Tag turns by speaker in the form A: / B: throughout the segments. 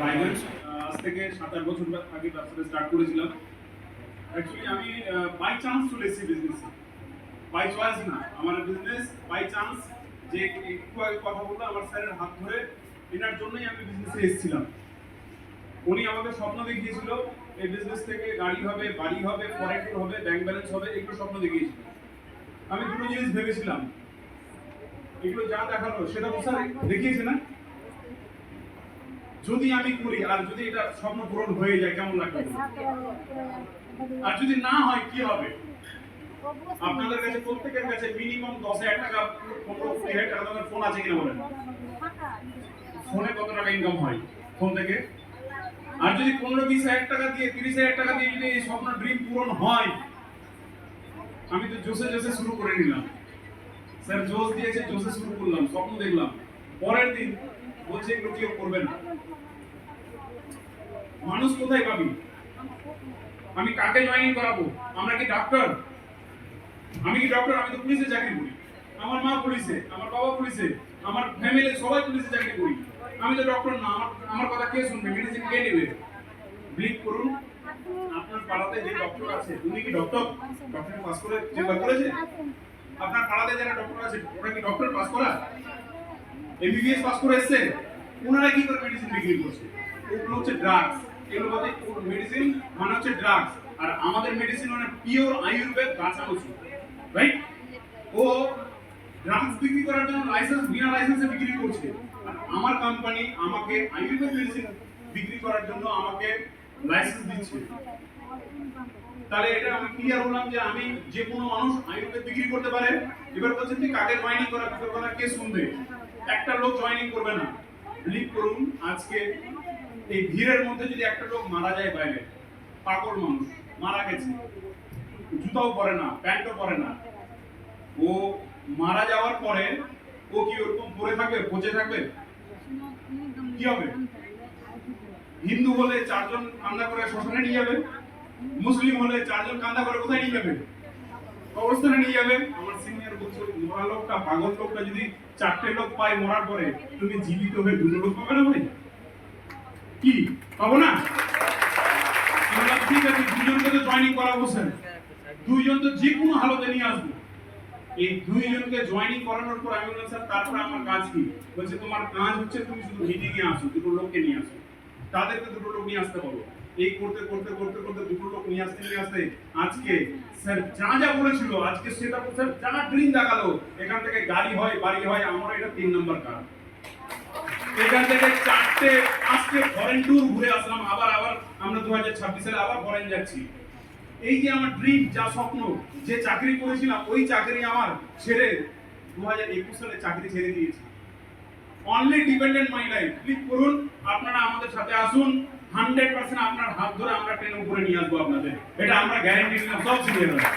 A: রায়গঞ্জ আজ থেকে 7-8 বছর আগে ব্যবসাটা স্টার্ট করেছিলাম। অ্যাকচুয়ালি আমি বাই চান্স চলে এসেছি বিজনেসে, বাই চয়েস না। আমার বিজনেস বাই চান্স, যে একটু আগে কথা বললো আমার স্যারের হাত ধরে, এনার জন্যই আমি বিজনেসে এসেছিলাম। উনি আমাকে স্বপ্ন দেখিয়েছিল এই বিজনেস থেকে গাড়ি হবে, বাড়ি হবে, ফরেন ট্যুর হবে, ব্যাংক ব্যালেন্স হবে, এগুলো স্বপ্ন দেখিয়েছিল। আমি দুটো জিনিস ভেবেছিলাম, এগুলো যা দেখালো সেটা তো স্যার দেখিয়েছে না। যদি আমি করি আর যদি এটা স্বপ্ন পূরণ হয়ে যায় কেমন লাগবে, আর যদি না হয় কি হবে? আপনাদের কাছে প্রত্যেকের কাছে মিনিমাম 10,000 টাকা 15-20,000 টাকা দামের ফোন আছে কিনা বলেন? ফোনে কত টাকা ইনকাম হয় ফোন থেকে? আর যদি 15-20,000 টাকা দিয়ে 30,000 টাকা দিয়ে যদি এই স্বপ্ন ড্রিম পূরণ হয়, আমি তো জোসে জোসে শুরু করে নিলাম। স্যার জোস দিয়েছে, জোসে শুরু করলাম, স্বপ্ন দেখলাম। পরের দিন বলছে এগুলো কেউ করবে না। মানুষ কোথায় পাবি? আমি কাকে জয়েনিং করাবো? আমরা কি ডাক্তার? আমি কি ডক্টর? আমি তো পুলিশে চাকরি করি, আমার মা পুলিশে, আমার বাবা পুলিশে, আমার ফ্যামিলি সবাই পুলিশে চাকরি করি। আমি তো ডক্টর না। আমার কথা কে শুনবে? মেডিসিন কে নেবে? বিলিভ করুন, আপনার পাড়াতে যে ডক্টর আছে উনি কি ডক্টর? ডক্টর পাস করে যে করেছে? আপনার পাড়াতে যারা ডক্টর আছে ওরা কি ডক্টর পাস করা? এমবিবিএস পাস করে এসেছে? ওনারা কি করে মেডিসিন বিক্রি করছে? ওগুলো হচ্ছে ড্রাগস। এগুলো বলতে মেডিসিন মানে হচ্ছে ড্রাগস, আর আমাদের মেডিসিন মানে পিওর আয়ুর্বেদ গাছের ওষুধ, রাইট? ও ড্রাগস বিক্রি করার জন্য লাইসেন্স, বিনা লাইসেন্সে বিক্রি করছে। আর আমার কোম্পানি আমাকে আয়ুর্বেদ মেডিসিন বিক্রি করার জন্য আমাকে লাইসেন্স দিচ্ছে। তাহলে এটা আমি ক্লিয়ার হলাম যে আমি যে কোনো মানুষ আয়ুর্বেদ বিক্রি করতে পারে। এবার বলছেন যে কাকে জয়েনিং করা, কাকে কথা কে শুনবে? একটা লোক জয়েনিং করবে না। বিলিভ করুন, আজকে এই ভিড়ের মধ্যে যদি একটা লোক মারা যায় বাইরে, পাগল মানুষ মারা গেছে, জুতাও পরে না, প্যান্টও পরে না, ও মারা যাওয়ার পরে ও কি ওরকম পরে থাকবে, পচে থাকবে? কি হবে? হিন্দু হলে 4 জন কান্দা করে শ্মশানে নিয়ে যাবে, মুসলিম হলে 4 জন কান্দা করে কোথায় নিয়ে যাবে? কবরস্থানে নিয়ে যাবে। আমার সিনিয়র বলছে মরা লোকটা, পাগল লোকটা যদি 4টে লোক পায় মরার পরে, তুমি জীবিত হয়ে 2টো লোক পাবে না ভাই? কি পাবো না? আমরা ঠিক আছে, 2জনকে তো জয়েনিং করাবো স্যার, 2জন তো যে কোনো হালতে নিয়ে আসবো। এই 2জনকে জয়েনিং করানোর পর আমি বললাম স্যার তারপরে আমার কাজ কি? বলছে তোমার কাজ হচ্ছে তুমি শুধু মিটিংয়ে আসো, 2টো লোককে নিয়ে আসো, তাদেরকে 2টো লোক নিয়ে আসতে বলো। এই করতে করতে করতে করতে 2টো লোক নিয়ে আসতে আজকে স্যার যা যা বলেছিল আজকে সেটা স্যার যা ড্রিম দেখালো, এখান থেকে গাড়ি হয়, বাড়ি হয়, আমার এটা 3 নম্বর কাজ। এখান থেকে 4-5টে ফরেন ট্যুর ঘুরে আসলাম, আবার আমরা 2026 সালে আবার ফরেন যাচ্ছি। এই যে আমার ড্রিম, যা স্বপ্ন, যে চাকরি করেছিলাম ওই চাকরি আমার ছেড়ে 2021 সালে চাকরি ছেড়ে দিয়েছি। Only dependent my life. Click করুন, আপনারা আমাদের সাথে আসুন, 100% আপনার হাত ধরে আমরা ট্রেনে উপরে নিয়ে আসবো আপনাদের, এটা আমরা গ্যারান্টি দিলাম। সব শিখে নেবেন,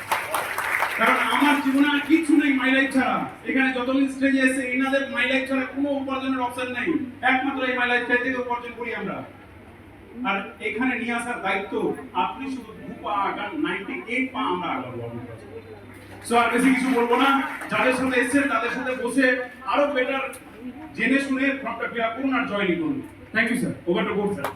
A: কারণ আমার জীবনে আর কিছু নেই মাই লাইফ ছাড়া। এখানে যতদিন স্টেজে এসে এনাদের মাই লাইফ ছাড়া কোনো উপার্জনের অপশন নেই, একমাত্র এই মাই লাইফ থেকে উপার্জন করি আমরা। আর এখানে নিয়ে আসার দায়িত্ব আপনি, শুধু 2 পা আগান, 98 পা আমরা আগাবো। সো আর বেশি কিছু বলবো না। যাদের সাথে এসেছেন তাদের সাথে বসে আরো বেটার জেনে শুনে ফর্মটা ফিল আপ করুন আর জয়েন করুন। Thank you sir. Over to sir.